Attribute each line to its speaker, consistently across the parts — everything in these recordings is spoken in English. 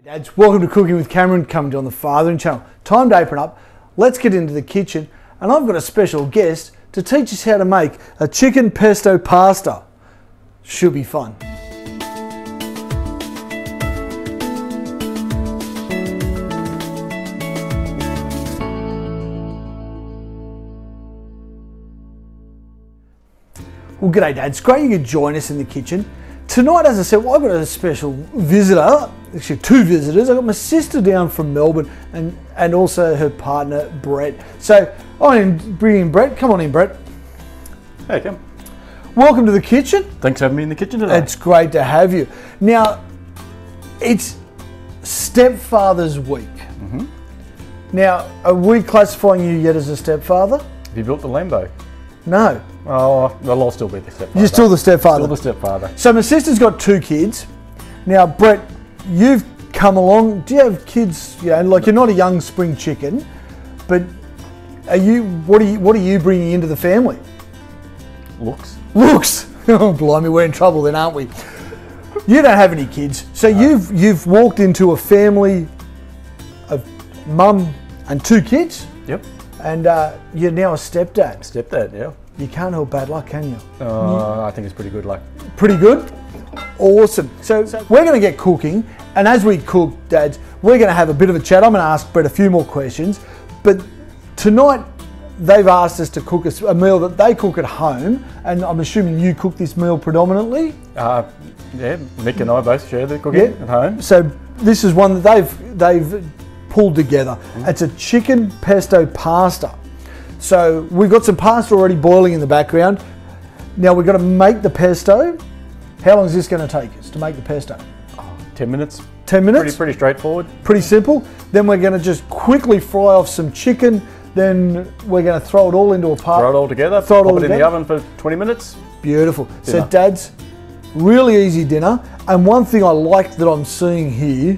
Speaker 1: Dads, welcome to Cooking with Cameron, coming to on the Fathering Channel. Time to open up. Let's get into the kitchen, and I've got a special guest to teach us how to make a chicken pesto pasta. Should be fun. Well, g'day Dads, great you could join us in the kitchen. Tonight, as I said, I've got a special visitor, actually two visitors. I've got my sister down from Melbourne and also her partner, Brett. So I'm bringing Brett. Come on in, Brett.
Speaker 2: Hey, Cam.
Speaker 1: Welcome to the kitchen.
Speaker 2: Thanks for having me in the kitchen today.
Speaker 1: It's great to have you. Now, it's Stepfather's Week.
Speaker 2: Mm-hmm.
Speaker 1: Now, are we classifying you yet as a stepfather?
Speaker 2: Have you built the Lambo?
Speaker 1: No.
Speaker 2: Oh, well, I'll still be the stepfather.
Speaker 1: You're still the stepfather?
Speaker 2: Still the stepfather.
Speaker 1: So my sister's got two kids. Now, Brett, you've come along. Do you have kids? You know, like you're not a young spring chicken, but are you? What are you bringing into the family?
Speaker 2: Looks.
Speaker 1: Looks. Oh, blimey, we're in trouble then, aren't we? You don't have any kids, so you've walked into a family of mum and two kids.
Speaker 2: Yep.
Speaker 1: And you're now a stepdad.
Speaker 2: Stepdad, yeah.
Speaker 1: You can't help bad luck, can you?
Speaker 2: I think it's pretty good luck.
Speaker 1: Pretty good? Awesome. So we're going to get cooking, and as we cook, Dads, we're going to have a bit of a chat. I'm going to ask Brett a few more questions, but tonight they've asked us to cook a meal that they cook at home, and I'm assuming you cook this meal predominantly?
Speaker 2: Yeah, Mick and I both share the cooking at home.
Speaker 1: So this is one that they've pulled together. It's a chicken pesto pasta. So we've got some pasta already boiling in the background. Now we've got to make the pesto. How long is this going to take us to make the pesto?
Speaker 2: 10 minutes.
Speaker 1: 10 minutes?
Speaker 2: Pretty straightforward.
Speaker 1: Pretty simple. Then we're going to just quickly fry off some chicken. Then we're going to throw it all into a pot.
Speaker 2: Throw it all together. Pop it in the oven for 20 minutes.
Speaker 1: Beautiful.
Speaker 2: Dinner.
Speaker 1: So Dads, really easy dinner. And one thing I like that I'm seeing here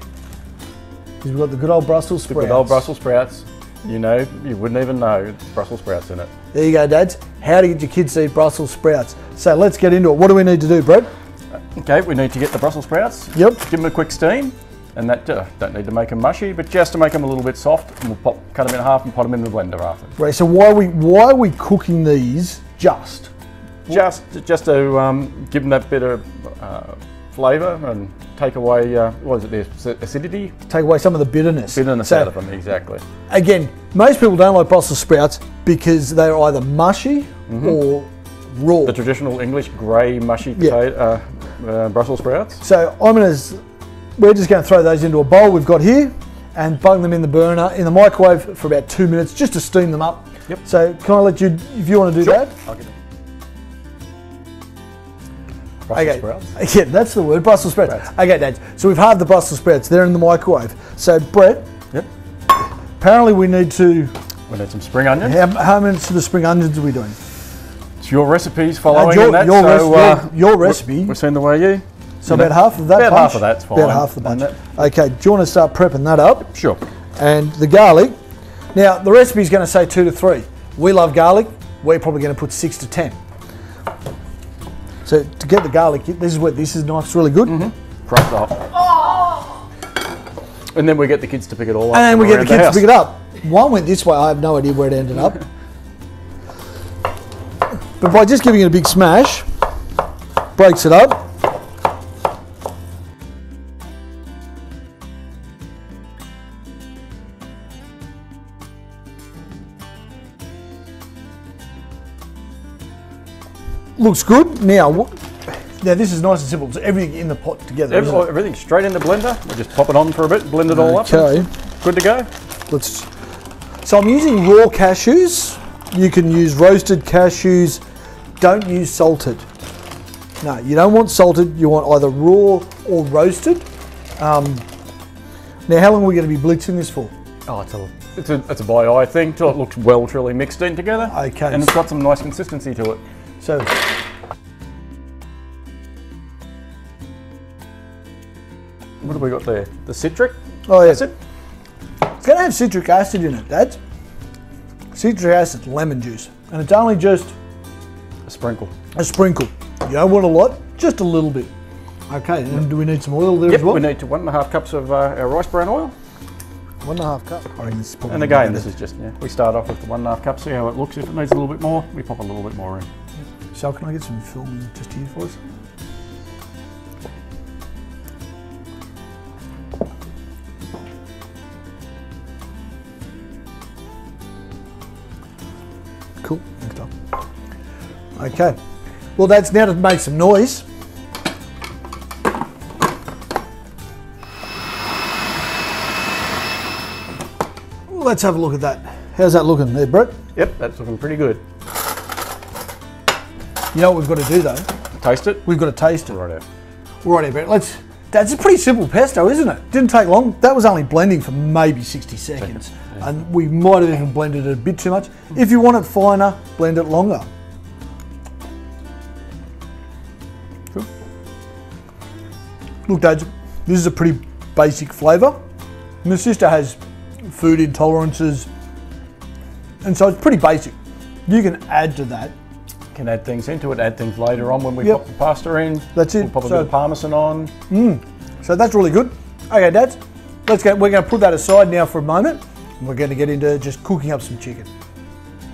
Speaker 1: is we've got the good old Brussels sprouts.
Speaker 2: The good old Brussels sprouts. You know, you wouldn't even know it's Brussels sprouts in it.
Speaker 1: There you go, Dads. How to get your kids to eat Brussels sprouts. So let's get into it. What do we need to do, Brett?
Speaker 2: Okay, we need to get the Brussels sprouts.
Speaker 1: Yep.
Speaker 2: Give them a quick steam. And that don't need to make them mushy, but just to make them a little bit soft. And we'll cut them in half and put them in the blender after.
Speaker 1: Right, so why are we cooking these just?
Speaker 2: Just to give them that bit of flavour and take away, what is it, the acidity?
Speaker 1: Take away some of the bitterness.
Speaker 2: Out of them, exactly.
Speaker 1: Again, most people don't like Brussels sprouts because they're either mushy or raw.
Speaker 2: The traditional English grey mushy potato, Brussels sprouts.
Speaker 1: So we're just going to throw those into a bowl we've got here and bung them in the burner, in the microwave for about 2 minutes just to steam them up.
Speaker 2: Yep.
Speaker 1: So can I let you, if you want to do that?
Speaker 2: I'll get it. Brussels sprouts.
Speaker 1: Yeah, that's the word, Brussels sprouts. Okay, Dad. So we've halved the Brussels sprouts. They're in the microwave. So Brett,
Speaker 2: yep.
Speaker 1: Apparently we need
Speaker 2: some spring onions.
Speaker 1: How many of the spring onions are we doing?
Speaker 2: It's your recipes following in that.
Speaker 1: Your recipe.
Speaker 2: We're seeing the way you.
Speaker 1: So about half of that
Speaker 2: About
Speaker 1: bunch?
Speaker 2: half of that's fine.
Speaker 1: About half the bunch. Okay, do you want to start prepping that up?
Speaker 2: Sure.
Speaker 1: And the garlic. Now, the recipe is going to say 2 to 3. We love garlic. We're probably going to put 6 to 10. So to get the garlic, this is where this is nice, really good.
Speaker 2: Crush it up. Oh. And then we get the kids to pick it all up.
Speaker 1: And then we get the kids to pick it up. One went this way, I have no idea where it ended up. But by just giving it a big smash, breaks it up. Looks good. Now this is nice and simple. It's everything in the pot together.
Speaker 2: Everything straight in the blender. We just pop it on for a bit, blend it all up.
Speaker 1: Okay.
Speaker 2: Good to go.
Speaker 1: So I'm using raw cashews. You can use roasted cashews. Don't use salted. No, you don't want salted. You want either raw or roasted. Now, how long are we going to be blitzing this for?
Speaker 2: Oh, it's a by eye thing till it looks well truly mixed in together.
Speaker 1: Okay.
Speaker 2: And it's got some nice consistency to it.
Speaker 1: So,
Speaker 2: what have we got there? The citric?
Speaker 1: Oh yeah.
Speaker 2: Acid?
Speaker 1: It's going to have citric acid in it, Dad. Citric acid, lemon juice. And it's only just
Speaker 2: A sprinkle.
Speaker 1: a sprinkle. You don't want a lot, just a little bit. Okay, and do we need some oil there
Speaker 2: Yep,
Speaker 1: as well?
Speaker 2: we need 1.5 cups of our rice bran oil.
Speaker 1: 1.5 cup. I reckon this is probably
Speaker 2: And again, this is just, we start off with the 1.5 cups, see how it looks. If it needs a little bit more, we pop a little bit more in.
Speaker 1: Sal, can I get some film just here for us? Cool, next time. Okay, well that's now to make some noise. Let's have a look at that. How's that looking there, Brett?
Speaker 2: Yep, that's looking pretty good.
Speaker 1: You know what we've got to do though?
Speaker 2: Taste it?
Speaker 1: We've got to taste it.
Speaker 2: Right out.
Speaker 1: Right, Brett, that's a pretty simple pesto, isn't it? Didn't take long. That was only blending for maybe 60 seconds. Yeah. And we might have even blended it a bit too much. If you want it finer, blend it longer. Cool. Look, Dad, this is a pretty basic flavour. My sister has food intolerances, and so it's pretty basic. You can add to that.
Speaker 2: Can add things into it, add things later on when we
Speaker 1: Yep.
Speaker 2: pop the pasta in.
Speaker 1: That's it.
Speaker 2: We'll pop a bit of Parmesan on.
Speaker 1: So that's really good. Okay, Dads, we're going to put that aside now for a moment. And we're going to get into just cooking up some chicken.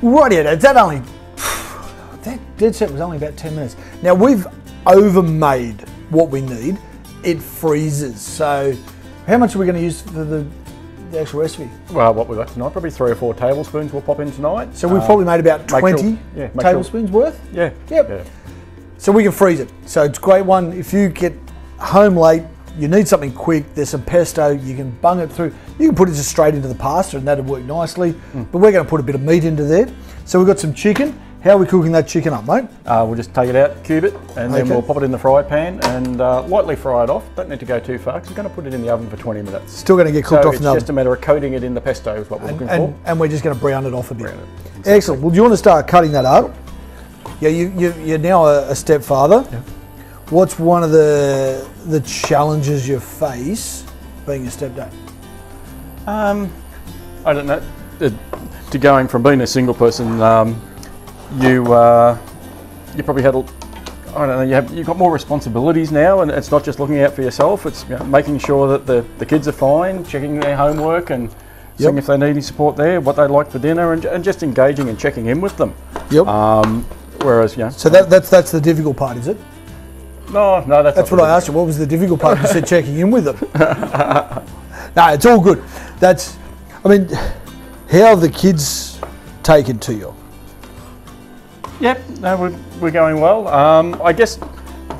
Speaker 1: Right here, Dads, that dead set was only about 10 minutes. Now we've overmade what we need. It freezes. So how much are we going to use for the actual recipe?
Speaker 2: Well, what we've got tonight, probably 3 or 4 tablespoons we'll pop in tonight.
Speaker 1: So we've probably made about 20 tablespoons worth?
Speaker 2: Yeah.
Speaker 1: Yep.
Speaker 2: Yeah.
Speaker 1: So we can freeze it. So it's a great one. If you get home late, you need something quick, there's some pesto, you can bung it through. You can put it just straight into the pasta and that'll work nicely. But we're going to put a bit of meat into there. So we've got some chicken. How are we cooking that chicken up, mate?
Speaker 2: We'll just take it out, cube it, and then we'll pop it in the fry pan and lightly fry it off. Don't need to go too far because we're going to put it in the oven for 20 minutes.
Speaker 1: Still going to get cooked off in the oven.
Speaker 2: It's just a matter of coating it in the pesto is what we're looking for.
Speaker 1: And we're just going to brown it off a bit.
Speaker 2: Exactly.
Speaker 1: Excellent. Well, do you want to start cutting that up? Yeah, you're now a stepfather.
Speaker 2: Yeah.
Speaker 1: What's one of the challenges you face being a stepdad?
Speaker 2: I don't know. To going from being a single person, you probably had, I don't know, you've got more responsibilities now, and it's not just looking out for yourself. It's making sure that the kids are fine, checking their homework, and seeing if they need any support there, what they like for dinner, and just engaging and checking in with them.
Speaker 1: Yep.
Speaker 2: Whereas,
Speaker 1: So that's the difficult part, is it?
Speaker 2: No,
Speaker 1: that's what I asked you. What was the difficult part? You said checking in with them. No, it's all good. How have the kids taken to you?
Speaker 2: Yep, no, we're going well. I guess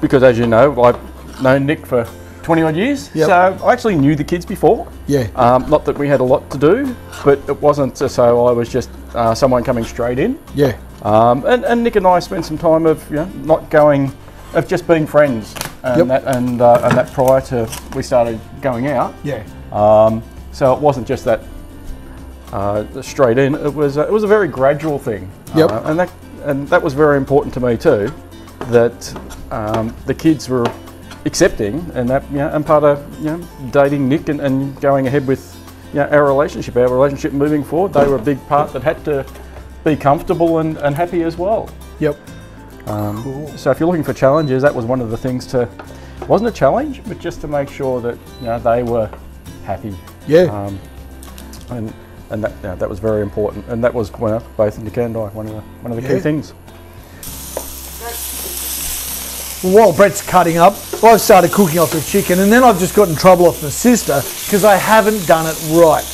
Speaker 2: because, as you know, I've known Nick for 20 odd years, so I actually knew the kids before. Yeah. Not that we had a lot to do, but it wasn't so I was just someone coming straight in. Yeah. And Nick and I spent some time of of just being friends, and that prior to we started going out. Yeah. So it wasn't just that straight in. It was a very gradual thing. Yep. And that was very important to me too, that the kids were accepting, and that and part of dating Nick and going ahead with our relationship moving forward. They were a big part that had to be comfortable and happy as well. Yep. Cool. So if you're looking for challenges, that was one of the things wasn't a challenge, but just to make sure that they were happy. Yeah. And that was very important, and that was both Nick and I one of the key things.
Speaker 1: Well, while Brett's cutting up, I've started cooking off the chicken, and then I've just got in trouble off my sister because I haven't done it right.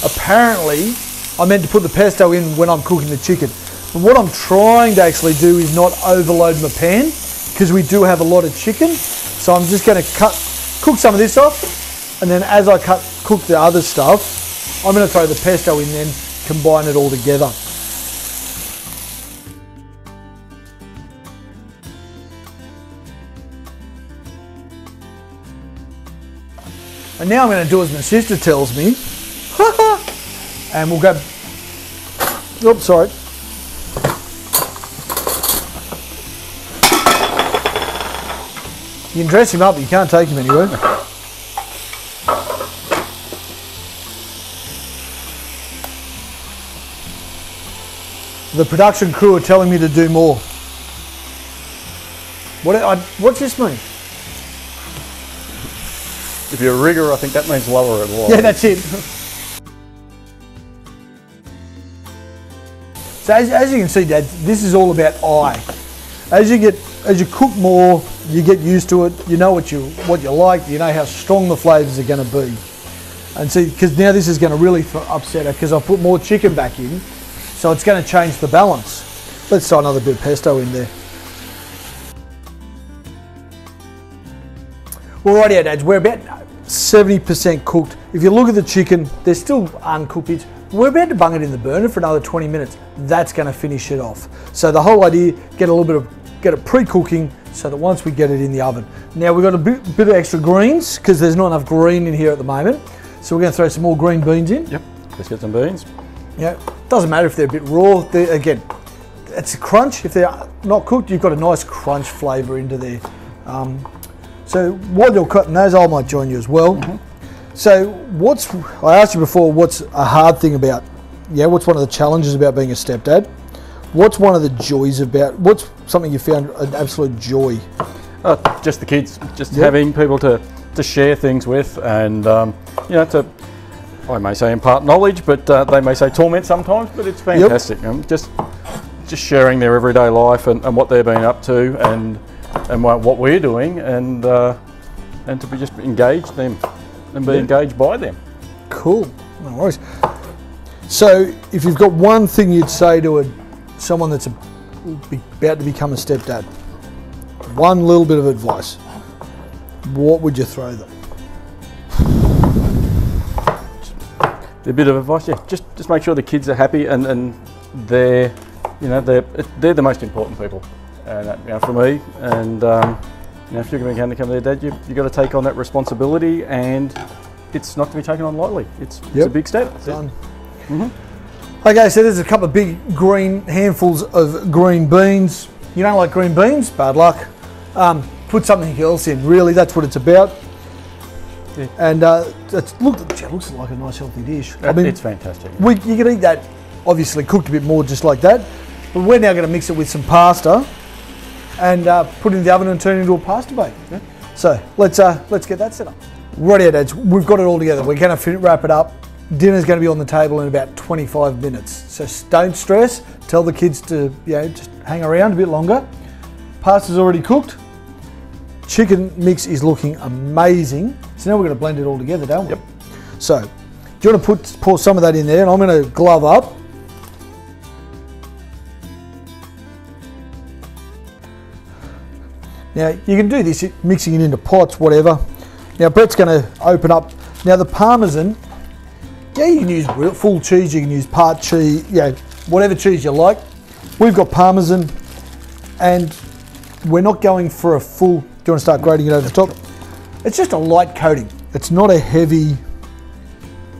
Speaker 1: Apparently, I meant to put the pesto in when I'm cooking the chicken. But what I'm trying to actually do is not overload my pan because we do have a lot of chicken. So I'm just going to cook some of this off, and then as I cook the other stuff, I'm going to throw the pesto in, then combine it all together. And now I'm going to do as my sister tells me. And we'll go. Oops, sorry. You can dress him up, but you can't take him anywhere. The production crew are telling me to do more. What's this mean?
Speaker 2: If you're a rigger, I think that means lower it.
Speaker 1: Yeah, that's it. So as you can see, Dad, this is all about eye. As you cook more, you get used to it. You know what you like. You know how strong the flavors are going to be. And see, because now this is going to really upset her because I put more chicken back in, so it's going to change the balance. Let's throw another bit of pesto in there. Alrighty, Dads, we're about 70% cooked. If you look at the chicken, there's still uncooked bits. We're about to bung it in the burner for another 20 minutes. That's going to finish it off. So the whole idea, get it pre-cooking so that once we get it in the oven. Now we've got a bit of extra greens because there's not enough green in here at the moment. So we're going to throw some more green beans in.
Speaker 2: Yep, let's get some beans.
Speaker 1: Yeah, doesn't matter if they're a bit raw. Again, it's a crunch. If they're not cooked, you've got a nice crunch flavour into there. So while you're cutting those, I might join you as well. Mm-hmm. So I asked you before, what's a hard thing about, what's one of the challenges about being a stepdad? What's one of the joys what's something you found an absolute joy?
Speaker 2: Just the kids, having people to share things with and, to, I may say impart knowledge, but they may say torment sometimes, but it's fantastic. Yep. Just sharing their everyday life and what they're been up to and what we're doing and to be just engage them. And be engaged by them.
Speaker 1: Cool, no worries. So if you've got one thing you'd say to someone that's about to become a stepdad, one little bit of advice, what would you throw them?
Speaker 2: A bit of advice, yeah. Just make sure the kids are happy and they're the most important people. And for me, and if you're going to become their dad, you've got to take on that responsibility, and it's not to be taken on lightly. It's a big step. Done. Mm-hmm.
Speaker 1: Okay, so there's a couple of big handfuls of green beans. You don't like green beans? Bad luck. Put something else in. Really, that's what it's about. Yeah. And it looks like a nice healthy dish. I mean,
Speaker 2: it's fantastic.
Speaker 1: You can eat that, obviously cooked a bit more, just like that. But we're now going to mix it with some pasta. And put it in the oven and turn it into a pasta bake. Yeah. So let's get that set up. Righty, Dads, we've got it all together. We're going to wrap it up. Dinner's going to be on the table in about 25 minutes. So don't stress. Tell the kids to just hang around a bit longer. Pasta's already cooked. Chicken mix is looking amazing. So now we're going to blend it all together, don't we?
Speaker 2: Yep.
Speaker 1: So do you want to pour some of that in there? And I'm going to glove up. Now you can do this mixing it into pots, whatever. Now Brett's going to open up. Now the Parmesan, you can use full cheese, you can use part cheese, whatever cheese you like. We've got Parmesan and we're not going for a full, do you want to start grating it over the top? It's just a light coating. It's not a heavy,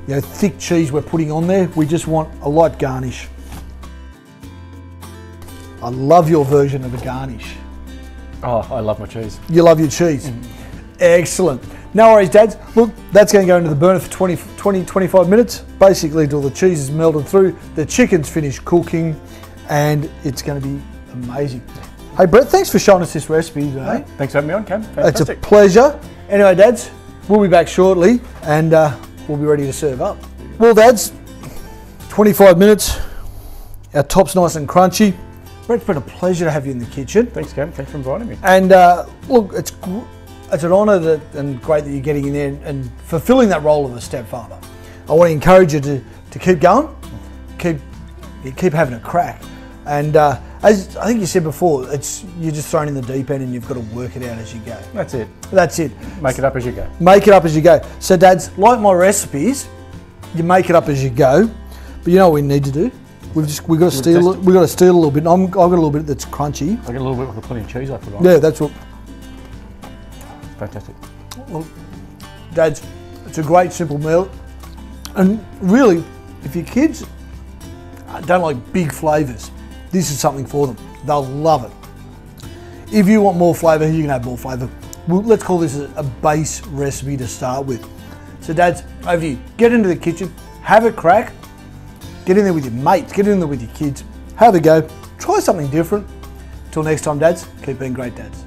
Speaker 1: thick cheese we're putting on there. We just want a light garnish. I love your version of a garnish.
Speaker 2: Oh, I love my cheese.
Speaker 1: You love your cheese. Excellent. No worries, Dads. Look, that's going to go into the burner for 20-25 minutes, basically until the cheese is melted through, the chicken's finished cooking, and it's going to be amazing. Hey, Brett, thanks for showing us this recipe today.
Speaker 2: Thanks for having me on, Cam. Fantastic.
Speaker 1: It's a pleasure. Anyway, Dads, we'll be back shortly, and we'll be ready to serve up. Well, Dads, 25 minutes. Our top's nice and crunchy. Brett, it's been a pleasure to have you in the kitchen.
Speaker 2: Thanks, Cam. Thanks for inviting me.
Speaker 1: And look, it's an honour and great that you're getting in there and fulfilling that role of a stepfather. I want to encourage you to keep going, keep having a crack. And as I think you said before, you're just thrown in the deep end and you've got to work it out as you go.
Speaker 2: That's it.
Speaker 1: That's it.
Speaker 2: Make it up as you go.
Speaker 1: Make it up as you go. So, Dads, like my recipes, you make it up as you go. But you know what we need to do? We've got to steal a little bit. I've got a little bit that's crunchy.
Speaker 2: I got a little bit with the plenty of cheese I forgot.
Speaker 1: Yeah, that's what.
Speaker 2: Fantastic.
Speaker 1: Well, Dads, it's a great simple meal. And really, if your kids don't like big flavours, this is something for them. They'll love it. If you want more flavour, you can have more flavour. Well, let's call this a base recipe to start with. So, Dads, over to you. Get into the kitchen, have a crack. Get in there with your mates, get in there with your kids, have a go, try something different. Till next time, Dads, keep being great dads.